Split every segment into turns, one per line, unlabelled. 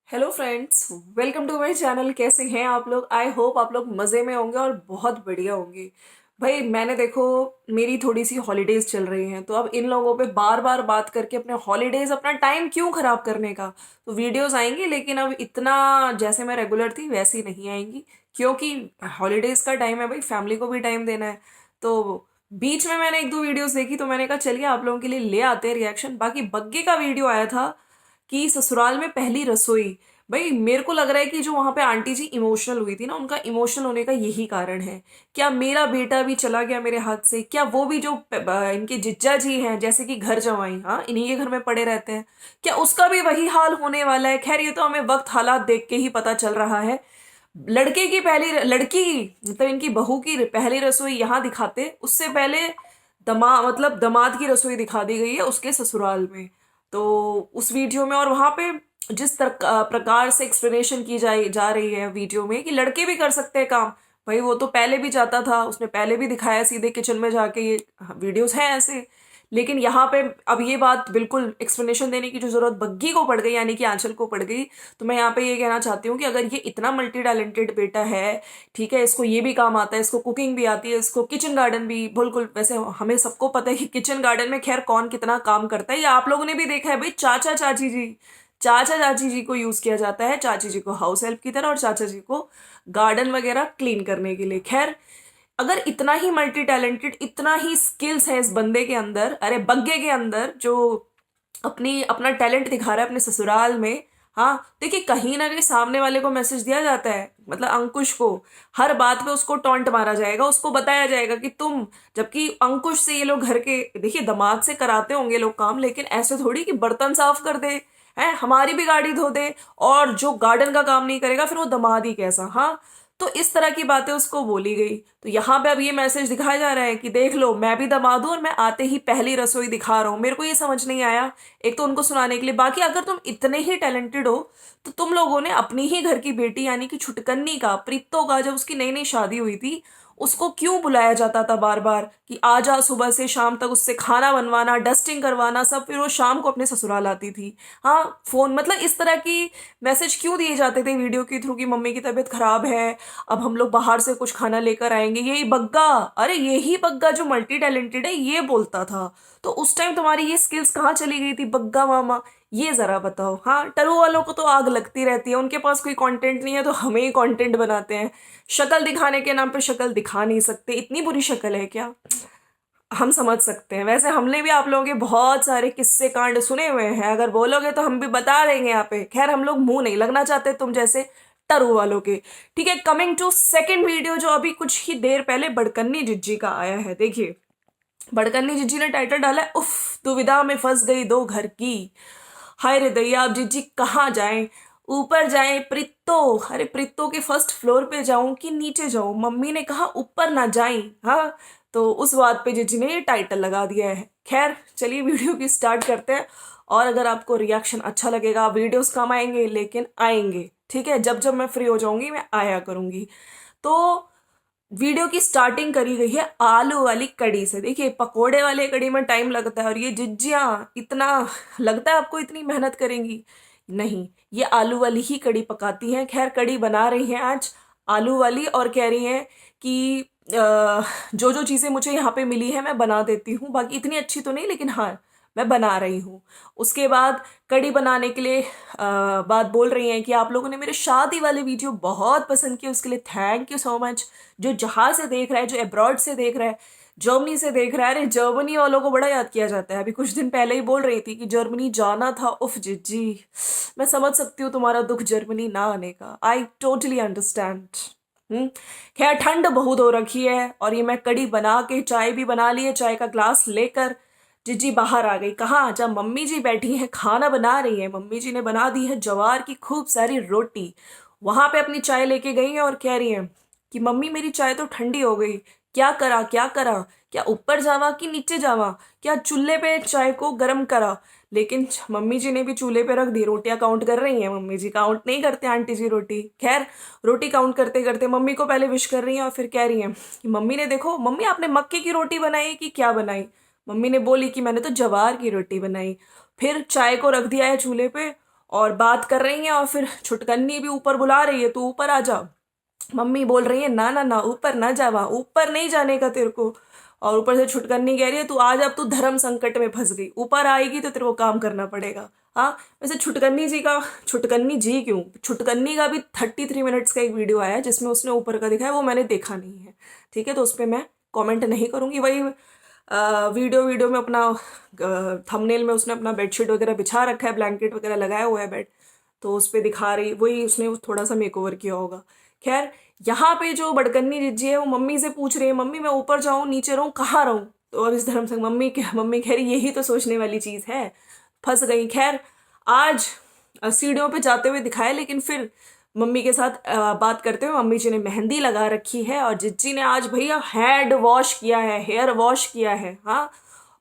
Hello friends, welcome to my channel. कैसे हैं आप लोग? आई होप आप लोग मज़े में होंगे और बहुत बढ़िया होंगे। भाई मैंने देखो, मेरी थोड़ी सी हॉलीडेज चल रही हैं, तो अब इन लोगों पे बार बार बात करके अपने हॉलीडेज अपना टाइम क्यों खराब करने का। तो वीडियोस आएंगी लेकिन अब इतना जैसे मैं रेगुलर थी वैसी नहीं आएंगी, क्योंकि हॉलीडेज का टाइम है भाई, फैमिली को भी टाइम देना है। तो बीच में मैंने एक दो वीडियोस देखी तो मैंने कहा चलिए आप लोगों के लिए ले आते हैं रिएक्शन। बाकी बग्गे का वीडियो आया था कि ससुराल में पहली रसोई। भाई मेरे को लग रहा है कि जो वहां पे आंटी जी इमोशनल हुई थी ना, उनका इमोशनल होने का यही कारण है। क्या मेरा बेटा भी चला गया मेरे हाथ से? क्या वो भी जो इनके जिज्जा जी हैं, जैसे कि घर जमाई, हाँ इन्हीं के घर में पड़े रहते हैं, क्या उसका भी वही हाल होने वाला है? खैर ये तो हमें वक्त हालात देख के ही पता चल रहा है। लड़के की पहली लड़की, मतलब इनकी बहू की पहली रसोई यहाँ दिखाते, उससे पहले मतलब दामाद की रसोई दिखा दी गई है उसके ससुराल में। तो उस वीडियो में और वहां पे जिस प्रकार से एक्सप्लेनेशन की जा रही है वीडियो में कि लड़के भी कर सकते हैं काम। भाई वो तो पहले भी जाता था, उसने पहले भी दिखाया सीधे किचन में जाके, ये वीडियोस हैं ऐसे। लेकिन यहाँ पे अब ये बात बिल्कुल एक्सप्लेनेशन देने की जो जरूरत बग्गी को पड़ गई, यानी कि आंचल को पड़ गई। तो मैं यहाँ पे ये कहना चाहती हूँ कि अगर ये इतना मल्टी टैलेंटेड बेटा है, ठीक है, इसको ये भी काम आता है, इसको कुकिंग भी आती है, इसको किचन गार्डन भी, बिल्कुल वैसे हमें सबको पता है कि किचन गार्डन में खैर कौन कितना काम करता है, ये आप लोगों ने भी देखा है भाई। चाचा चाची जी को यूज किया जाता है, चाची जी को हाउस हेल्प की तरह और चाचा जी को गार्डन वगैरह क्लीन करने के लिए। खैर अगर इतना ही मल्टी टैलेंटेड, इतना ही स्किल्स है इस बंदे के अंदर, अरे बग्गे के अंदर, जो अपनी अपना टैलेंट दिखा रहा है अपने ससुराल में। हाँ देखिए, कहीं ना कहीं सामने वाले को मैसेज दिया जाता है, मतलब अंकुश को हर बात पे उसको टॉन्ट मारा जाएगा, उसको बताया जाएगा कि तुम, जबकि अंकुश से ये लोग घर के, देखिए दामाद से कराते होंगे लोग काम, लेकिन ऐसे थोड़ी कि बर्तन साफ कर दे, है हमारी भी गाड़ी धो दे, और जो गार्डन का काम नहीं करेगा फिर वो दामाद ही कैसा। हाँ तो इस तरह की बातें उसको बोली गई। तो यहाँ पे अब ये मैसेज दिखाया जा रहा है कि देख लो, मैं भी दामाद हूं और मैं आते ही पहली रसोई दिखा रहा हूं। मेरे को ये समझ नहीं आया, एक तो उनको सुनाने के लिए, बाकी अगर तुम इतने ही टैलेंटेड हो तो तुम लोगों ने अपनी ही घर की बेटी यानी कि छुटकन्नी का, प्रीतो का, जब उसकी नई नई शादी हुई थी, उसको क्यों बुलाया जाता था बार बार कि आ जा, सुबह से शाम तक उससे खाना बनवाना, डस्टिंग करवाना सब, फिर वो शाम को अपने ससुराल आती थी। हाँ फोन, मतलब इस तरह की मैसेज क्यों दिए जाते थे वीडियो के थ्रू कि मम्मी की तबीयत खराब है, अब हम लोग बाहर से कुछ खाना लेकर आएंगे। यही बग्गा, अरे यही बग्गा जो मल्टी टैलेंटेड है ये बोलता था। तो उस टाइम तुम्हारी ये स्किल्स कहाँ चली गई थी बग्गा मामा? ये जरा बताओ। हाँ टरू वालों को तो आग लगती रहती है, उनके पास कोई कंटेंट नहीं है तो हमें ही कंटेंट बनाते हैं। शक्ल दिखाने के नाम पे शक्ल दिखा नहीं सकते, इतनी बुरी शक्ल है क्या? हम समझ सकते हैं, वैसे हमने भी आप लोगों के बहुत सारे किस्से कांड सुने हुए हैं, अगर बोलोगे तो हम भी बता देंगे यहाँ पे। खैर हम लोग मुंह नहीं लगना चाहते तुम जैसे टरू वालों के। ठीक है, कमिंग टू सेकंड वीडियो जो अभी कुछ ही देर पहले बड़कन्नी जिज्जी का आया है। देखिए, बड़कन्नी जिज्जी ने टाइटल डाला है, उफ दुविधा में फंस गई दो घर की। हाय रे दैया, अब जिज्जी कहाँ जाएं? ऊपर जाएं प्रित्तो? अरे प्रित्तो के फर्स्ट फ्लोर पे जाऊं कि नीचे जाऊं? मम्मी ने कहा ऊपर ना जाएं। हाँ तो उस बात पे जिज्जी ने ये टाइटल लगा दिया है। खैर चलिए वीडियो की स्टार्ट करते हैं, और अगर आपको रिएक्शन अच्छा लगेगा, वीडियोस कम आएंगे लेकिन आएंगे, ठीक है, जब जब मैं फ्री हो जाऊंगी मैं आया करूंगी। तो वीडियो की स्टार्टिंग करी गई है आलू वाली कड़ी से। देखिए पकोड़े वाले कड़ी में टाइम लगता है, और ये जिज्जियां इतना, लगता है आपको इतनी मेहनत करेंगी? नहीं, ये आलू वाली ही कड़ी पकाती हैं। खैर कड़ी बना रही हैं आज आलू वाली, और कह रही हैं कि जो जो चीज़ें मुझे यहाँ पे मिली है मैं बना देती हूँ, बाकी इतनी अच्छी तो नहीं लेकिन हाँ मैं बना रही हूँ। उसके बाद कड़ी बनाने के लिए बात बोल रही हैं कि आप लोगों ने मेरे शादी वाले वीडियो बहुत पसंद किए, उसके लिए थैंक यू सो मच। जो जहां से देख रहा है, जो अब्रॉड से देख रहा है, जर्मनी से देख रहा है, अरे जर्मनी वालों को बड़ा याद किया जाता है। अभी कुछ दिन पहले ही बोल रही थी कि जर्मनी जाना था। उफ जिज्जी, मैं समझ सकती हूँ तुम्हारा दुख जर्मनी ना आने का, आई टोटली अंडरस्टैंड। खैर ठंड बहुत हो रखी है, और ये मैं कड़ी बना के चाय भी बना ली है, चाय का ग्लास लेकर जिज्जी बाहर आ गई। कहाँ? जब मम्मी जी बैठी हैं खाना बना रही है, मम्मी जी ने बना दी है जवार की खूब सारी रोटी, वहां पे अपनी चाय लेके गई है और कह रही है कि मम्मी मेरी चाय तो ठंडी हो गई, क्या करा क्या करा, क्या ऊपर जावा कि नीचे जावा, क्या चूल्हे पे चाय को गर्म करा? लेकिन मम्मी जी ने भी चूल्हे पे रख दी, रोटियां काउंट कर रही हैं। मम्मी जी काउंट नहीं करते आंटी जी रोटी। खैर रोटी काउंट करते करते मम्मी को पहले विश कर रही हैं, और फिर कह रही हैं कि मम्मी ने देखो, मम्मी आपने मक्के की रोटी बनाई कि क्या बनाई? मम्मी ने बोली कि मैंने तो जवार की रोटी बनाई। फिर चाय को रख दिया है चूल्हे पे, और बात कर रही हैं, और फिर छुटकन्नी भी ऊपर बुला रही है, तू ऊपर आ जा। मम्मी बोल रही है ना ना ना, ऊपर ना जा, वहां ऊपर नहीं जाने का तेरे को। और ऊपर से छुटकन्नी कह रही है तू आज, अब तू धर्म संकट में फंस गई, ऊपर आएगी तो तेरे को काम करना पड़ेगा। हाँ, वैसे छुटकन्नी जी क्यों, छुटकन्नी का भी 33 मिनट्स का एक वीडियो आया है जिसमें उसने ऊपर का दिखाया, वो मैंने देखा नहीं है। ठीक है, तो उस पर मैं कमेंट नहीं करूंगी। वही वीडियो वीडियो में अपना थंबनेल में उसने अपना बेडशीट वगैरह बिछा रखा है, ब्लैंकेट वगैरह लगाया हुआ है बेड, तो उस पर दिखा रही, वही उसने थोड़ा सा मेकओवर किया होगा। खैर, यहाँ पे जो बड़कन्नी जिज्जी है वो मम्मी से पूछ रही है, मम्मी मैं ऊपर जाऊं नीचे रहूं कहाँ रहूं। तो अब इस धर्म से मम्मी कह रही यही तो सोचने वाली चीज है, फंस गई। खैर, आज सीढ़ियों पे जाते हुए दिखाया, लेकिन फिर मम्मी के साथ बात करते हुए मम्मी जी ने मेहंदी लगा रखी है, और जिज्जी ने आज भैया हैंड वॉश किया है, हेयर वॉश किया है। हाँ,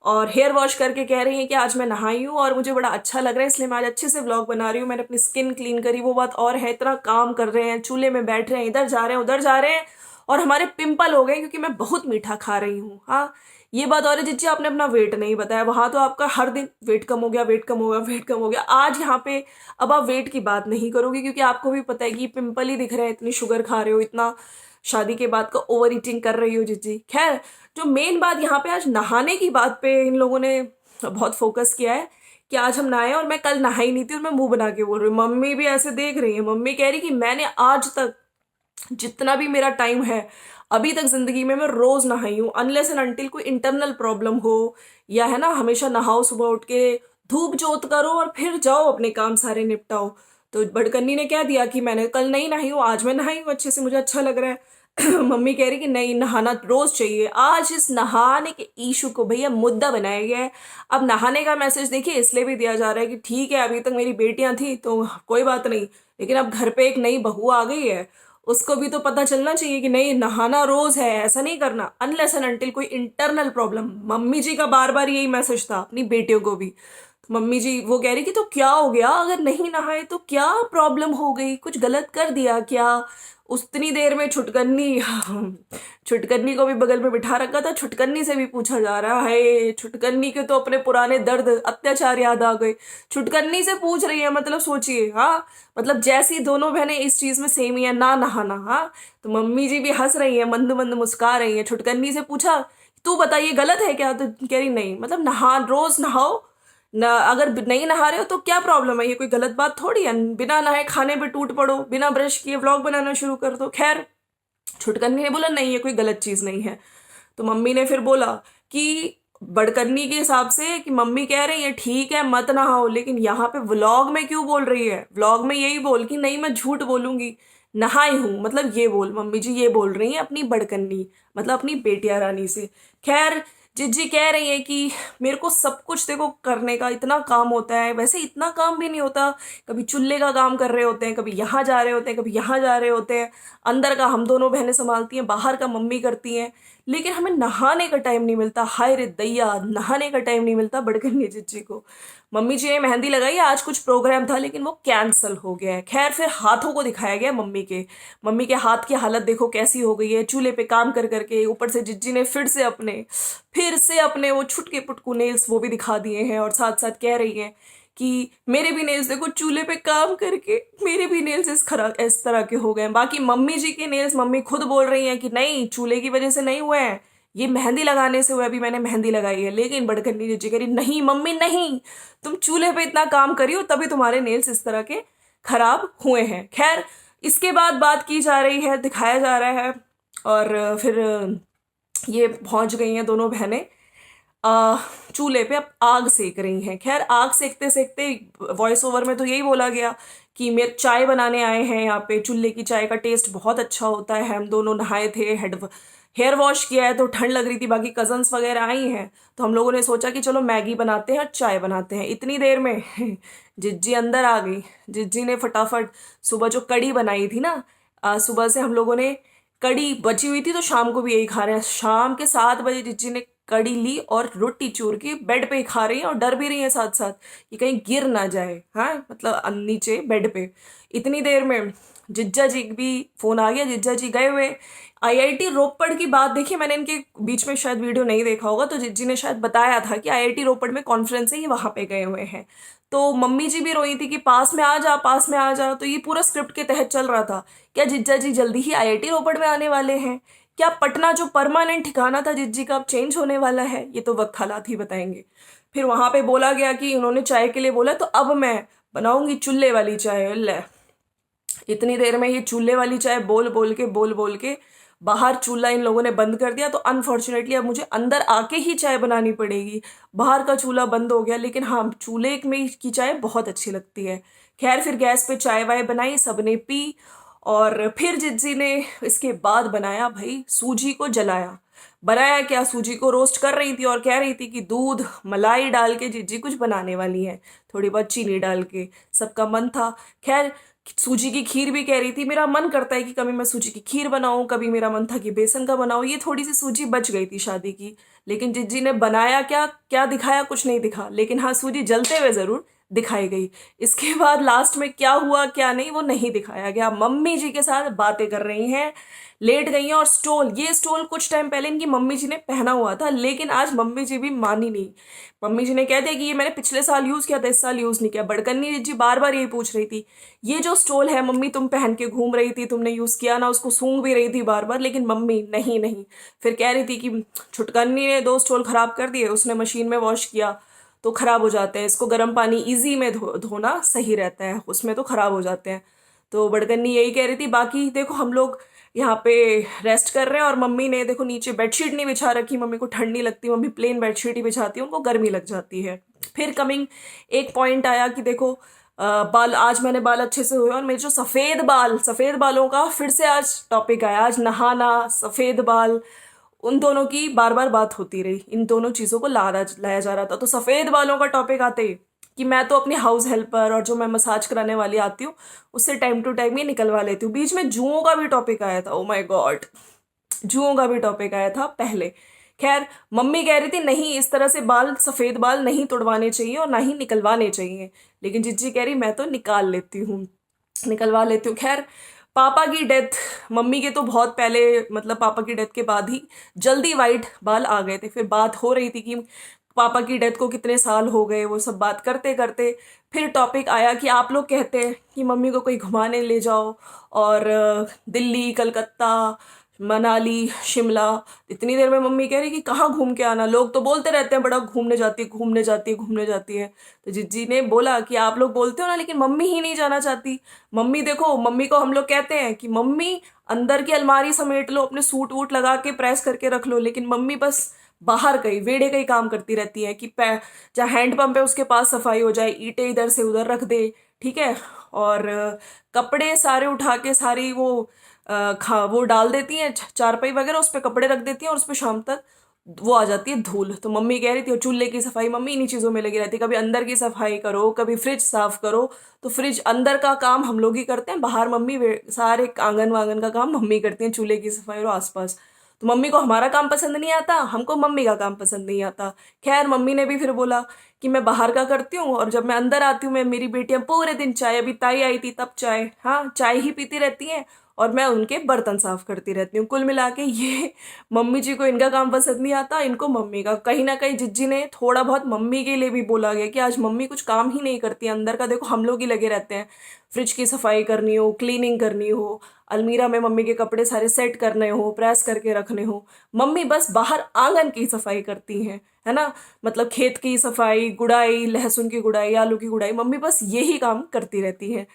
और हेयर वॉश करके कह रही हैं कि आज मैं नहाई हूँ और मुझे बड़ा अच्छा लग रहा है, इसलिए मैं आज अच्छे से व्लॉग बना रही हूँ, मैंने अपनी स्किन क्लीन करी। वो बात और है, इतना काम कर रहे हैं, चूल्हे में बैठ रहे हैं, इधर जा रहे हैं उधर जा रहे हैं, और हमारे पिंपल हो गए क्योंकि मैं बहुत मीठा खा रही हूँ। हाँ, ये बात और है। जिज्जी आपने अपना वेट नहीं बताया, वहां तो आपका हर दिन वेट कम हो गया, वेट कम हो गया, वेट कम हो गया। आज यहाँ पे अब आप वेट की बात नहीं करोगे, क्योंकि आपको भी पता है कि पिंपल ही दिख रहे हैं, इतनी शुगर खा रहे हो, इतना शादी के बाद का ओवर ईटिंग कर रही हो जिज्जी। खैर, जो मेन बात यहाँ पे आज नहाने की बात पे इन लोगों ने बहुत फोकस किया है कि आज हम नहाए, और मैं कल नहाई नहीं थी और मैं मुंह बना के बोल रही हूँ। मम्मी भी ऐसे देख रही है, मम्मी कह रही कि मैंने आज तक जितना भी मेरा टाइम है अभी तक जिंदगी में मैं रोज नहाई हूँ, अनलेस एंड अनटिल कोई इंटरनल प्रॉब्लम हो, या है ना, हमेशा नहाओ, सुबह उठ के धूप जोत करो और फिर जाओ अपने काम सारे निपटाओ। तो बड़कन्नी ने क्या दिया कि मैंने कल नहीं नहाई हूँ, आज मैं नहाई हूँ अच्छे से, मुझे अच्छा लग रहा है। मम्मी कह रही कि नहीं, नहाना रोज चाहिए। आज इस नहाने के इशू को भैया मुद्दा बनाया गया है। अब नहाने का मैसेज देखिए इसलिए भी दिया जा रहा है कि ठीक है, अभी तक मेरी बेटियां थी तो कोई बात नहीं, लेकिन अब घर पे एक नई बहू आ गई है, उसको भी तो पता चलना चाहिए कि नहीं, नहाना रोज है, ऐसा नहीं करना, अनलेस एंड अनटिल कोई इंटरनल प्रॉब्लम। मम्मी जी का बार बार यही मैसेज था अपनी बेटियों को भी। तो मम्मी जी वो कह रही कि तो क्या हो गया, अगर नहीं नहाए तो क्या प्रॉब्लम हो गई, कुछ गलत कर दिया क्या। उतनी देर में छुटकन्नी छुटकन्नी को भी बगल में बिठा रखा था, छुटकन्नी से भी पूछा जा रहा है। छुटकन्नी के तो अपने पुराने दर्द अत्याचार याद आ गए, छुटकन्नी से पूछ रही है। मतलब सोचिए, हाँ, मतलब जैसी दोनों बहनें इस चीज में सेम ही है, ना नहाना। हाँ, तो मम्मी जी भी हंस रही है, मंद मंद मुस्कुरा रही है। छुटकन्नी से पूछा तू बता ये गलत है क्या, तो कह रही नहीं, मतलब नहा, रोज नहाओ ना, अगर नहीं नहा रहे हो तो क्या प्रॉब्लम है, ये कोई गलत बात थोड़ी है, बिना नहाए खाने पे टूट पड़ो, बिना ब्रश किए व्लॉग बनाना शुरू कर दो। खैर, छुटकन्नी ने बोला नहीं, ये कोई गलत चीज नहीं है। तो मम्मी ने फिर बोला कि बड़कन्नी के हिसाब से कि मम्मी कह रही है ठीक है मत नहाओ, लेकिन यहाँ पे व्लॉग में क्यों बोल रही है, व्लॉग में यही बोल कि नहीं मैं झूठ बोलूंगी, नहाई हूं, मतलब ये बोल। मम्मी जी ये बोल रही हैं अपनी बड़कन्नी, मतलब अपनी बेटिया रानी से। खैर, जिज्जी कह रही है कि मेरे को सब कुछ देखो करने का इतना काम होता है, वैसे इतना काम भी नहीं होता, कभी चूल्हे का काम कर रहे होते हैं, कभी यहाँ जा रहे होते हैं, कभी यहाँ जा रहे होते हैं, अंदर का हम दोनों बहनें संभालती हैं, बाहर का मम्मी करती हैं, लेकिन हमें नहाने का टाइम नहीं मिलता। हाय रे दैया, नहाने का टाइम नहीं मिलता बड़कन्नी जिज्जी को। मम्मी जी ने मेहंदी लगाई, आज कुछ प्रोग्राम था लेकिन वो कैंसल हो गया है। खैर, फिर हाथों को दिखाया गया मम्मी के हाथ की हालत देखो कैसी हो गई है, चूल्हे पे काम कर करके। ऊपर से जिज्जी ने फिर से अपने वो छुटके पुटकू नेल्स वो भी दिखा दिए हैं, और साथ साथ कह रही है कि मेरे भी नेल्स देखो चूल्हे पे काम करके, मेरे भी नेल्स इस तरह के हो गए हैं। बाकी मम्मी जी के नेल्स मम्मी खुद बोल रही हैं कि नहीं, चूल्हे की वजह से नहीं हुए हैं, ये मेहंदी लगाने से हुआ, अभी मैंने मेहंदी लगाई है। लेकिन बड़कन्नी जी कह रही नहीं मम्मी नहीं, तुम चूल्हे पे इतना काम करी हो तभी तुम्हारे नेल्स इस तरह के खराब हुए हैं। खैर, इसके बाद बात की जा रही है, दिखाया जा रहा है, और फिर ये पहुंच गई हैं दोनों बहनें आ, चूल्हे पे अब आग सेक रही हैं। खैर, आग सेकते सेकते वॉइस ओवर में तो यही बोला गया कि मेरे चाय बनाने आए हैं यहाँ पे, चूल्हे की चाय का टेस्ट बहुत अच्छा होता है, हम दोनों नहाए थे, हेयर वॉश किया है तो ठंड लग रही थी, बाकी कजन्स वगैरह आई हैं तो हम लोगों ने सोचा कि चलो मैगी बनाते हैं और चाय बनाते हैं। इतनी देर में जिज्जी अंदर आ गई। जिज्जी ने फटाफट सुबह जो कड़ी बनाई थी ना, सुबह से हम लोगों ने कड़ी बची हुई थी तो शाम को भी यही खा रहे हैं। शाम के 7 बजे जिज्जी ने कड़ी ली और रोटी चूर के बेड पे ही खा रही हैं, और डर भी रही हैं साथ साथ कि कहीं गिर ना जाए। हाँ, मतलब नीचे बेड पे। इतनी देर में जिज्जा जी भी फोन आ गया, जिज्जा जी गए हुए आईआईटी रोपड़ की बात देखी मैंने, इनके बीच में शायद वीडियो नहीं देखा होगा, तो जिज्जी ने शायद बताया था कि आईआईटी रोपड़ में कॉन्फ्रेंस है, ये वहां पे गए हुए हैं। तो मम्मी जी भी रोई थी कि पास में आ जा, पास में आ जा। तो ये पूरा स्क्रिप्ट के तहत चल रहा था। क्या जिज्जा जी जल्दी ही आईआईटी रोपड़ में आने वाले हैं? क्या पटना जो परमानेंट ठिकाना था जिज्जी का अब चेंज होने वाला है? ये तो वक्त हालात ही बताएंगे। फिर वहां पे बोला गया कि उन्होंने चाय के लिए बोला, तो अब मैं बनाऊंगी चूल्हे वाली चाय। ले, इतनी देर में ये चूल्हे वाली चाय बोल बोल के बाहर चूल्हा इन लोगों ने बंद कर दिया। तो अनफॉर्चुनेटली अब मुझे अंदर आके ही चाय बनानी पड़ेगी। बाहर का चूल्हा बंद हो गया, लेकिन हाँ, चूल्हे में की चाय बहुत अच्छी लगती है। खैर, फिर गैस पे चाय वाय बनाई, सबने पी। और फिर जिज्जी ने इसके बाद बनाया भाई, सूजी को जलाया। बनाया क्या, सूजी को रोस्ट कर रही थी और कह रही थी कि दूध मलाई डाल के जिज्जी कुछ बनाने वाली है, थोड़ी बहुत चीनी डाल के। सबका मन था। खैर, सूजी की खीर भी कह रही थी। मेरा मन करता है कि कभी मैं सूजी की खीर बनाऊं, कभी मेरा मन था कि बेसन का बनाऊं। ये थोड़ी सी सूजी बच गई थी शादी की, लेकिन जिज्जी ने बनाया क्या क्या दिखाया, कुछ नहीं दिखा। लेकिन हाँ, सूजी जलते हुए जरूर दिखाई गई। इसके बाद लास्ट में क्या हुआ क्या नहीं वो नहीं दिखाया गया। मम्मी जी के साथ बातें कर रही हैं, लेट गई हैं। और ये स्टोल कुछ टाइम पहले इनकी मम्मी जी ने पहना हुआ था, लेकिन आज मम्मी जी भी मानी नहीं। मम्मी जी ने कह दिया कि ये मैंने पिछले साल यूज किया था, इस साल यूज नहीं किया। बड़कन्नी जी बार बार यही पूछ रही थी, ये जो स्टोल है मम्मी तुम पहन के घूम रही थी, तुमने यूज किया ना? उसको सूंघ भी रही थी बार बार, लेकिन मम्मी नहीं नहीं। फिर कह रही थी कि छुटकन्नी ने 2 स्टोल खराब कर दिए, उसने मशीन में वॉश किया तो खराब हो जाते हैं। इसको गर्म पानी इजी में धोना सही रहता है, उसमें तो खराब हो जाते हैं। तो बड़कन्नी यही कह रही थी। बाकी देखो, हम लोग यहाँ पे रेस्ट कर रहे हैं और मम्मी ने देखो नीचे बेडशीट नहीं बिछा रखी। मम्मी को ठंड नहीं लगती, मम्मी प्लेन बेडशीट ही बिछाती है, उनको गर्मी लग जाती है। फिर कमिंग एक पॉइंट आया कि देखो, बाल आज मैंने बाल अच्छे से हुए और मेरे जो सफेद बालों का फिर से आज टॉपिक आया। आज नहाना, सफेद बाल, उन दोनों की बार बार बात होती रही। इन दोनों चीजों को लाया जा रहा था। तो सफेद बालों का टॉपिक आते ही कि मैं तो अपनी हाउस हेल्पर और जो मैं मसाज कराने वाली आती हूँ उससे टाइम टू टाइम ही निकलवा लेती हूँ। बीच में जुओं का भी टॉपिक आया था। ओ माय गॉड, जुओं का भी टॉपिक आया था पहले। खैर, मम्मी कह रही थी नहीं, इस तरह से सफेद बाल नहीं तोड़वाने चाहिए और ना ही निकलवाने चाहिए। लेकिन जिज्जी कह रही मैं तो निकाल लेती हूँ, निकलवा लेती हूँ। खैर, पापा की डेथ, मम्मी के तो बहुत पहले, मतलब पापा की डेथ के बाद ही जल्दी वाइट बाल आ गए थे। फिर बात हो रही थी कि पापा की डेथ को कितने साल हो गए, वो सब बात करते करते फिर टॉपिक आया कि आप लोग कहते हैं कि मम्मी को कोई घुमाने ले जाओ, और दिल्ली, कलकत्ता, मनाली, शिमला। इतनी देर में मम्मी कह रही कि कहाँ घूम के आना, लोग तो बोलते रहते हैं बड़ा घूमने जाती है, घूमने जाती है, घूमने जाती है। तो जिज्जी ने बोला कि आप लोग बोलते हो ना, लेकिन मम्मी ही नहीं जाना चाहती। मम्मी देखो, मम्मी को हम लोग कहते हैं कि मम्मी अंदर की अलमारी समेट लो, अपने सूट वूट लगा के प्रेस करके रख लो, लेकिन मम्मी बस बाहर कहीं वेड़े का ही काम करती रहती है कि जहाँ हैंड पंप है उसके पास सफाई हो जाए, ईंटें इधर से उधर रख दे, ठीक है। और कपड़े सारे उठा के सारी वो डाल देती हैं, चारपाई वगैरह उस पर कपड़े रख देती हैं और उस पर शाम तक वो आ जाती है धूल। तो मम्मी कह रही थी, और चूल्हे की सफाई, मम्मी इन्हीं चीज़ों में लगी रहती है। कभी अंदर की सफाई करो, कभी फ्रिज साफ करो। तो फ्रिज अंदर का काम हम लोग ही करते हैं, बाहर मम्मी सारे आंगन वांगन का काम मम्मी करती हैं, चूल्हे की सफाई और आसपास। तो मम्मी को हमारा काम पसंद नहीं आता, हमको मम्मी का काम पसंद नहीं आता। खैर, मम्मी ने भी फिर बोला कि मैं बाहर का करती हूँ और जब मैं अंदर आती हूँ, मैं मेरी बेटियां पूरे दिन चाय, अभी ताई आई थी तब चाय, हाँ चाय ही पीती रहती हैं और मैं उनके बर्तन साफ करती रहती हूँ। कुल मिला के ये मम्मी जी को इनका काम पसंद नहीं आता, इनको मम्मी का। कहीं ना कहीं जिज्जी ने थोड़ा बहुत मम्मी के लिए भी बोला गया कि आज मम्मी कुछ काम ही नहीं करती, अंदर का देखो हम लोग ही लगे रहते हैं। फ्रिज की सफाई करनी हो, क्लीनिंग करनी हो, अलमीरा में मम्मी के कपड़े सारे सेट करने हो, प्रेस करके रखने हो, मम्मी बस बाहर आंगन की सफाई करती हैं, है ना। मतलब खेत की सफाई, गुड़ाई, लहसुन की गुड़ाई, आलू की गुड़ाई, मम्मी बस यही काम करती रहती हैं।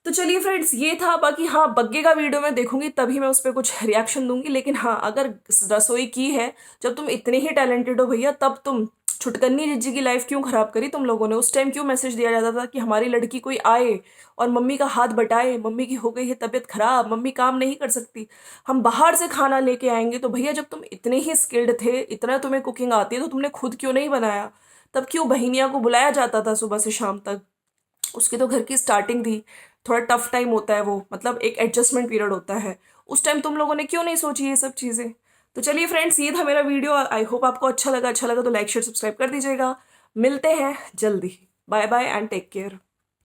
तो चलिए फ्रेंड्स, ये था। बाकी हाँ, बग्गे का वीडियो मैं देखूंगी तभी मैं उस पर कुछ रिएक्शन दूंगी। लेकिन हाँ, अगर रसोई की है, जब तुम इतने ही टैलेंटेड हो भैया, तब तुम छुटकन्नी जिज्जी की लाइफ क्यों खराब करी तुम लोगों ने? उस टाइम क्यों मैसेज दिया जाता था कि हमारी लड़की कोई आए और मम्मी का हाथ बटाए, मम्मी की हो गई है तबीयत खराब, मम्मी काम नहीं कर सकती, हम बाहर से खाना लेके आएंगे। तो भैया, जब तुम इतने ही स्किल्ड थे, इतना तुम्हें कुकिंग आती है, तो तुमने खुद क्यों नहीं बनाया? तब क्यों बहनिया को बुलाया जाता था सुबह से शाम तक? उसकी तो घर की स्टार्टिंग थी, थोड़ा टफ टाइम होता है वो, मतलब एक एडजस्टमेंट पीरियड होता है। उस टाइम तुम लोगों ने क्यों नहीं सोची ये सब चीज़ें? तो चलिए फ्रेंड्स, ये था मेरा वीडियो। आई होप आपको अच्छा लगा तो लाइक शेयर सब्सक्राइब कर दीजिएगा। मिलते हैं जल्दी। Bye bye and take care.